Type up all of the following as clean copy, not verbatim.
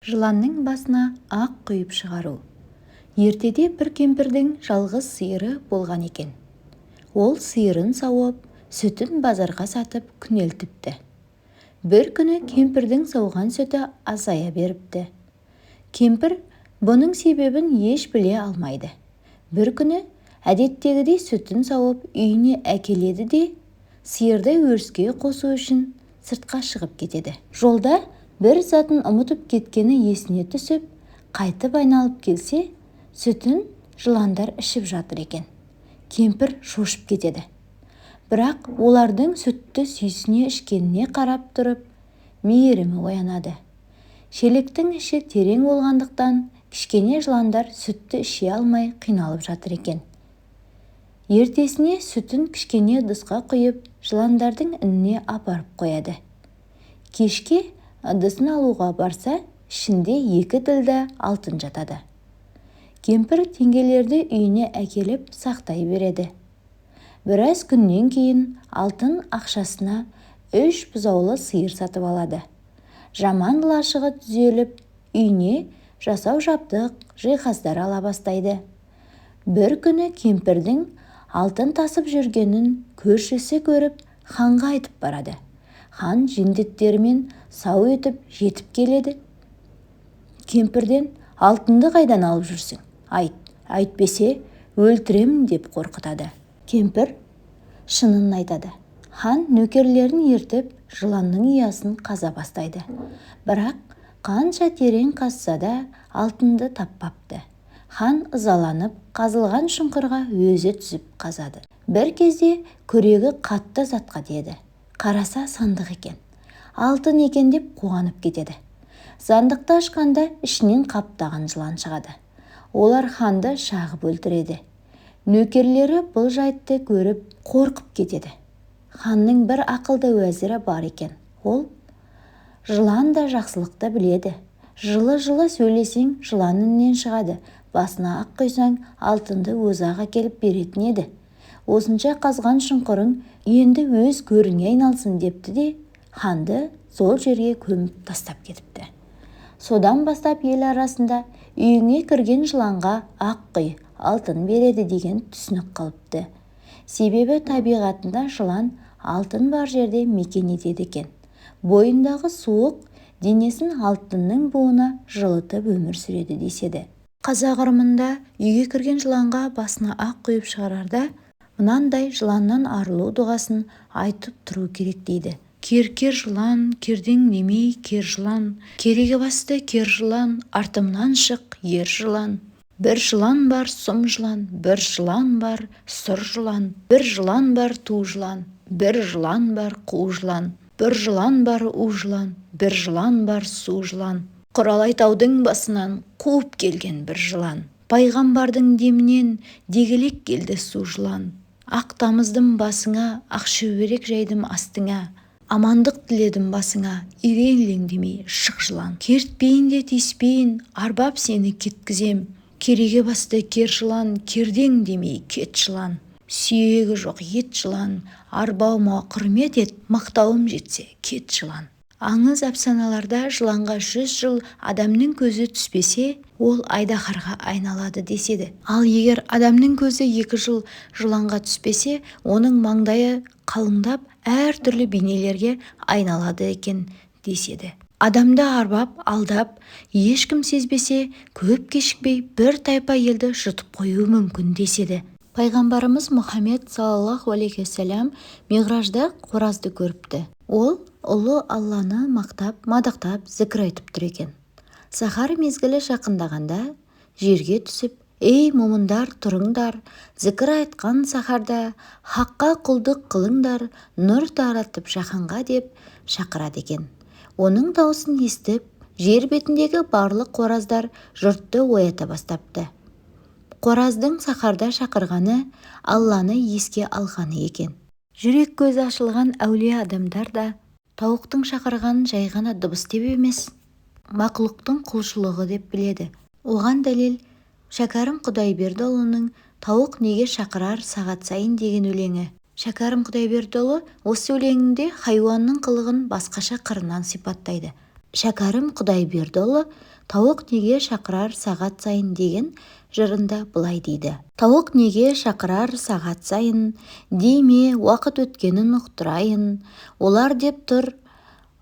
Жыланның басына ақ құйып шығару. Ертеде бір кемпірдің жалғыз сиыры болған екен. Ол сиырын сауып, сүтін базарға сатып күнелтіпті. Бір күні кемпірдің сауған сүті азая беріпті. Кемпір бұның себебін еш біле алмайды. Бір күні әдеттегідей сүтін сауып үйіне әкеледі де, сиырды өріске қосу үшін сыртқа шығып кетеді. Жолда бір затын ұмытып кеткені есіне түсіп, қайтып айналып келсе, сүтін жыландар ішіп жатыр екен. Кемпір шошып кетеді. Бірақ олардың сүтті сүйсіне ішкеніне қарап тұрып, мейірімі оянады. Шелектің іші терең болғандықтан, кішкене жыландар сүтті іше алмай қиналып жатыр екен. Ертесіне сүтін кішкене ыдысқа құйып, жыландардың ініне апарып қояды. Кешке ыдысын алуға барса, ішінде 2 тілді алтын жатады. Кемпір теңгелерді үйіне әкеліп сақтай береді. Біраз күннен кейін алтын ақшасына 3 бұзаулы сиыр сатып алады. Жаман лашығы түзеліп, үйіне жасау жабдық, жиһаздар ала бастайды. Бір күні кемпірдің алтын тасып жүргенін көршісі көріп, ханға айтып барады. Хан жендеттерімен сау етіп жетіп келеді. Кемпірден алтынды қайдан алып жүрсің? Әйтпесе өлтіремін деп қорқытады. Кемпір шынын айтады. Хан нөкерлерін ертіп жыланның ұясын қаза бастайды. Бірақ қанша терең қазса да алтынды таппапты. Хан ызаланып қазылған шұңқырға өзі түсіп қазады. Бір кезде күрегі қатты затқа тиеді. Қараса сандық екен. Алтын екен деп қуанып кетеді. Сандықты ашқанда ішінен қаптаған жылан шығады. Олар ханды шағып өлтіреді. Нөкерлері бұл жайтты көріп қорқып кетеді. Ханның бір ақылды уәзірі бар екен. Ол жылан да жақсылықты біледі. Жылы-жылы сөйлесең жылан үнінен шығады. Басына ақ құйсаң алтынды өзі-ақ әкеліп беретін еді. Осынша қазған шұңқырың енді өз көріңе айналсын депті де, ханды сол жерге көміп тастап кетіпті. Содан бастап ел арасында үйіңе кірген жыланға ақ құй, алтын береді деген түсінік қалыпты. Себебі табиғатында жылан алтын бар жерде мекен етеді екен. Бойындағы суық денесін алтынның буына жылытып өмір сүреді деседі. Қазақ ырымында үйге кірген жыланға басына ақ құйып шығарарда, мынандай жыланнан арылу дұғасын айтып тұру керек дейді. Кер жылан, кердең немей кер жылан, кереге басты кер жылан, артымнан шық ер жылан. Бір жылан бар сұм жылан, бір жылан бар сұр жылан, бір жылан бар ту жылан, бір жылан бар қу жылан, бір жылан бар у жылан, бір жылан бар су жылан. Құралай таудың басынан қуып келген бір жылан. Пайғамбардың демінен дегелек келді су жылан. Ақ тамыздым басыңа, ақ шөберек жайдым астыңа. Амандық тіледім басыңа, ирелең демей шық жылан. Кертпейін де тиіспейін, арбап сені кеткізем. Кереге басты кер жылан, кердең демей кет жылан. Сүйегі жоқ ет жылан, арбауыма құрмет ет, мақтауым жетсе кет жылан. Аңыз әпсаналарда жыланға 100 жыл адамның көзі түспесе, ол айдаһарға айналады деседі. Ал егер адамның көзі 2 жыл жыланға түспесе, оның маңдайы қалыңдап әр түрлі бейнелерге айналады екен деседі. Адамды арбап, алдап, ешкім сезбесе, көп кешікпей бір тайпа елді жұтып қою мүмкін деседі. Пайғамбарымыз Мұхаммед саллаллаху алейхи вассалам миғражда қоразды көріпті. Ол ұлы Алланы мақтап, мадақтап, зікір айтып тұр екен. Сахар мезгілі жақындағанда жерге түсіп, ей момындар, тұрыңдар, зікір айтқан сахарда хаққа құлдық қылыңдар, нұр таратып жаһанға деп шақырады екен. Оның даусын естіп, жер бетіндегі барлық қораздар жұртты оята бастапты. Қораздың сахарда шақырғаны Алланы еске алғаны екен. Жүрек көзі ашылған әулие адамдар да тауықтың шақырғанын жай ғана дыбыс деп емес, мақлұқтың құлшылығы деп біледі. Оған дәлел Шәкәрім Құдайбердіұлының «Тауық неге шақырар сағат сайын» деген өлеңі. Шәкәрім Құдайбердіұлы осы өлеңінде хайуанның қылығын басқаша қырынан сипаттайды. Шәкәрім Құдайбердіұлы «Тауық неге шақырар сағат сайын» деген жырында былай дейді. Тауық неге шақырар сағат сайын, дейме уақыт өткенін ұқтырайын. Олар деп тұр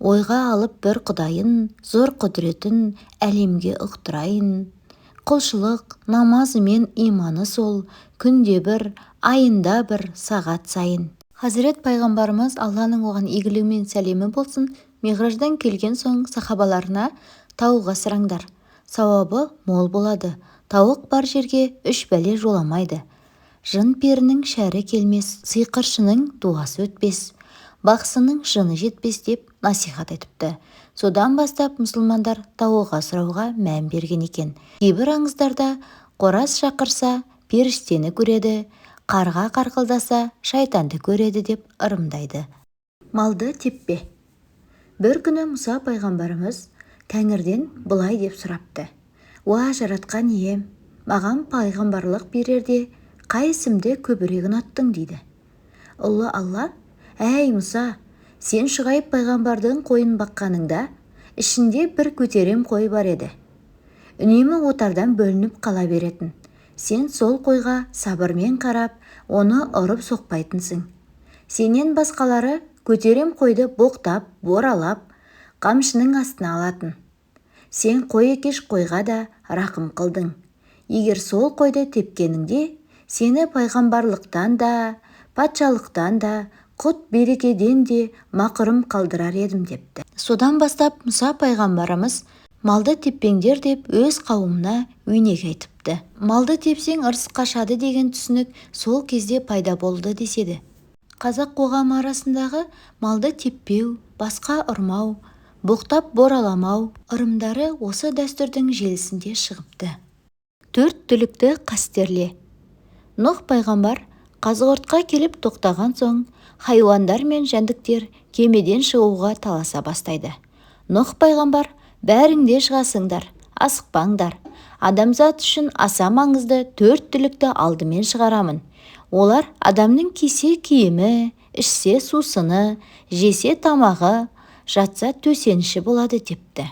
ойға алып бір құдайын, зор құдіретін әлемге ұқтырайын. Құлшылық, намазы мен иманы сол, күнде бір, айында бір, сағат сайын. Хазірет пайғамбарымыз, Алланың оған игілігі мен сәлемі болсын, миғраждан келген соң сахабаларына тауық асыраңдар, сауабы мол болады. Тауық бар жерге 3 бәле жоламайды. Жын перінің шәрі келмес, сиқыршының дуасы өтпес, бақсының жыны жетпес деп насихат етіпті. Содан бастап мұсылмандар тауық асырауға мән берген екен. Кейбір аңыздарда қораз шақырса періштені көреді, қарға қарқылдаса шайтанды көреді деп ырымдайды. Малды теппе. Бір күні Мұса пайғамбарымыз Тәңірден былай деп сұрапты: «Уа жаратқан ием, маған пайғамбарлық берерде қай ісімді көбірек ұнаттың?» дейді. Ұлы Алла: «Әй Мұса, сен Шұғайып пайғамбардың қойын баққаныңда ішінде бір көтерем қой бар еді. Үнемі отардан бөлініп қала беретін. Сен сол қойға сабырмен қарап, оны ұрып соқпайтынсың. Сенен басқалары көтерем қойды боқтап, боралап, қамшының астына алатын. Сен қой екеш қойға да рақым қылдың. Егер сол қойды тепкеніңде, сені пайғамбарлықтан да, патшалықтан да, құт берекеден де мақұрым қалдырар едім» депті. Содан бастап Мұса пайғамбарымыз малды теппеңдер деп өз қауымына өнеге айтыпты. Малды тепсең ырыс қашады деген түсінік сол кезде пайда болды деседі. Қазақ қоғамы арасындағы малды теппеу, басқа ұрмау, боқтап бораламау ырымдары осы дәстүрдің желісінде шығыпты. 4 түлікті қастерле. Нұх пайғамбар қазығұртқа келіп тоқтаған соң, хайуандар мен жәндіктер кемеден шығуға таласа бастайды. Нұх пайғамбар: «Бәріңде шығасыңдар, асықпаңдар. Адамзат үшін аса маңызды 4 түлікті алдымен шығарамын. Олар адамның кисе киімі, ішсе сусыны, жесе тамағы, жатса төсеніші болады» депті.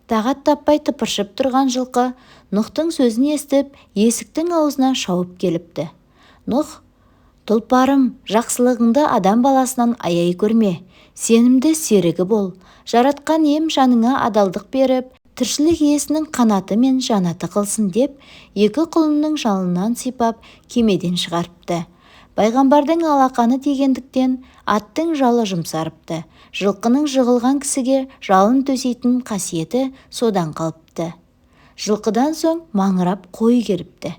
Тағат таппай тыпыршып тұрған жылқы Нұхтың сөзін естіп, есіктің аузына шауып келіпті. Нұх: «Тұлпарым, жақсылығыңды адам баласынан аяй көрме, сенімді серігі бол. Жаратқан ем жаныңа адалдық беріп, тіршілік иесінің қанаты мен жанаты қылсын» деп, 2 құлынның жалынан сипап кемеден шығарыпты. Пайғамбардың алақаны тигендіктен аттың жалы жұмсарыпты. Жылқының жығылған кісіге жалын төсейтін қасиеті содан қалыпты. Жылқыдан соң маңырап қой келіпті.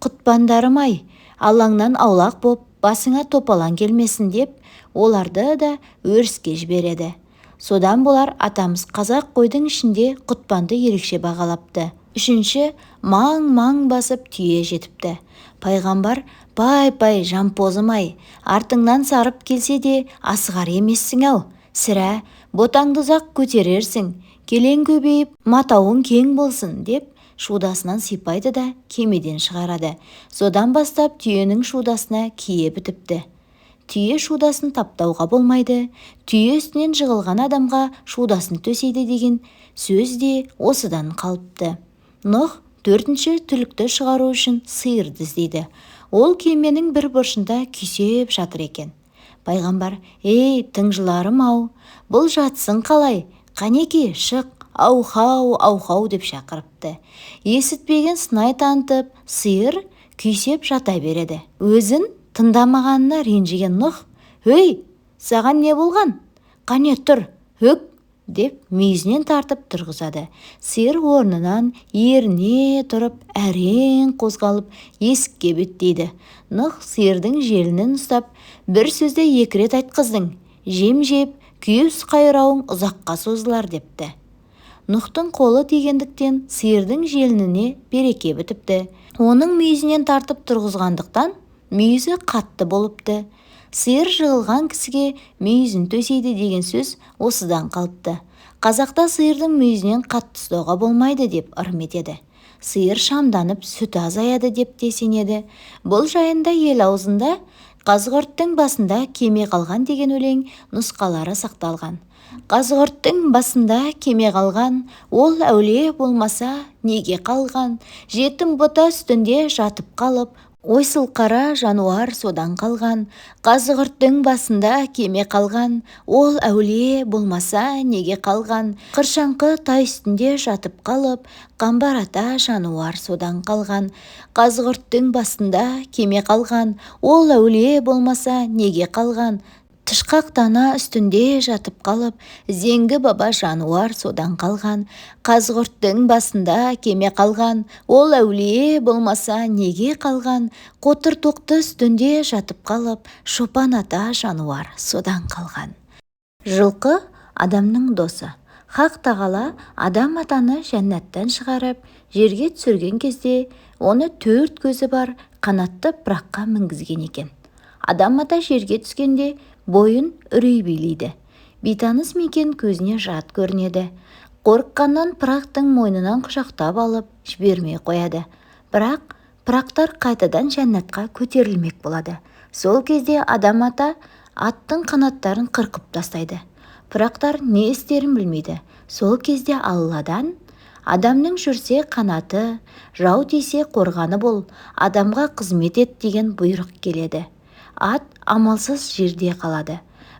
«Құтпандарым-ай, алаңнан аулақ боп, басыңа топалаң келмесін» деп, оларды да өріске жібереді. Содан болар атамыз қазақ қойдың ішінде құтпанды ерекше бағалапты. 3-ші маң-маң басып түйе жетіпті. Пайғамбар: «Пай-пай, жампозым-ай, артыңнан сарып келсе де асығар емессің-ау. Сірә, ботаңды ұзақ көтерерсің, келең көбейіп, матауың кең болсын» деп шудасынан сипайды да кемеден шығарады. Содан бастап түйенің шудасына кие бітіпті. Түйе шудасын таптауға болмайды, түйе үстінен жығылған адамға шудасын төсейді деген сөз де осыдан қалыпты. Нұх 4-ші түлікті шығару үшін сиырды іздейді. Ол кеменің бір бұрышында күйсеп жатыр екен. Пайғамбар: «Ей, тыңжыларым-ау, бұл жатсын қалай? Қанеки, шық, аухау, аухау» деп шақырыпты. Есітпеген сынай танытып, сиыр күйсеп жата береді. Өзін тыңдамағанына ренжіген Нұх: «Өй, саған не болған? Қане тұр, өк» деп мүйізінен тартып тұрғызады. Сиыр орнынан еріне тұрып, әрең қозғалып, есікке беттейді. Нұх сиырдың желінін ұстап: «Бір сөзді 2 рет айтқыздың, жем жеп, күйіс қайрауың ұзаққа созылар» депті. Нұхтың қолы тигендіктен сиырдың желініне береке бітіпті. Оның мүйізінен тартып тұрғызғандықтан мүйізі қатты болыпты. Сиыр жығылған кісіге мүйізін төсейді деген сөз осыдан қалыпты. Қазақта сиырдың мүйізінен қатты ұстауға болмайды деп ырым етеді. Сиыр шамданып сүті азаяды деп те сенеді. Бұл жайында ел аузында «Қазығұрттың басында кеме қалған» деген өлең нұсқалары сақталған. Қазғұрттың басында кеме қалған, ол әулие болмаса неге қалған? Жетім бұта үстінде жатып қалып, ойсыл қара жануар содан қалған. Қазғұрттың басында кеме қалған, ол әулие болмаса неге қалған? Қыршаңқы тай үстінде жатып қалып, қамбар ата жануар содан қалған. Қазғұрттың басында кеме қалған, ол әулие болмаса неге қалған? Тышқақ дана үстінде жатып қалып, зеңгі баба жануар содан қалған. Қазғұрттың басында кеме қалған, ол әулие болмаса неге қалған? Қотыр тоқты үстінде жатып қалып, шопан ата жануар содан қалған. Жылқы адамның досы. Хақ тағала адам атаны жәннаттан шығарып, жерге түсірген кезде оны 4 көзі бар қанатты пыраққа мінгізген екен. Адам ата жерге түскенде бойын үрей билейді. Бейтаныс мекен көзіне жат көрінеді. Қорыққаннан пырақтың мойнынан құшақтап алып жібермей қояды. Бірақ пырақтар қайтадан жәннатқа көтерілмек болады. Сол кезде адам ата аттың қанаттарын қырқып тастайды. Пырақтар не істерін білмейді. Сол кезде Алладан адамның жүрсе қанаты, жау тисе қорғаны бол, адамға қызмет ет деген бұйрық келеді. Ат амалсыз жерде қалады.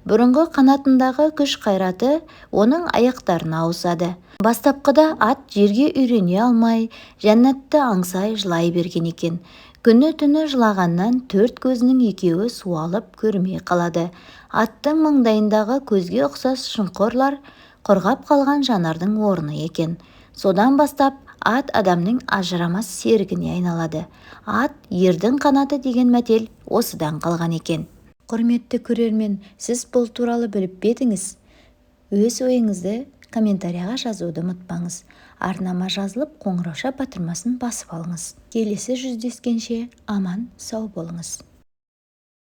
Бұрынғы қанатындағы күш қайраты оның аяқтарына ауысады. Бастапқыда ат жерге үйрене алмай, жәннатты аңсай жылай берген екен. Күні-түні жылағаннан 4 көзінің екеуі суалып көрмей қалады. Аттың маңдайындағы көзге ұқсас шұңқырлар құрғап қалған жанардың орны екен. Содан бастап ат адамның ажырамас серігіне айналады. Ат ердің қанаты деген мәтел осыдан қалған екен. Құрметті көрермен, сіз бұл туралы біліп пе едіңіз? Өз ойыңызды комментарияға жазуды ұмытпаңыз. Арнама жазылып, қоңырауша батырмасын басып алыңыз. Келесі жүздескенше аман сау болыңыз.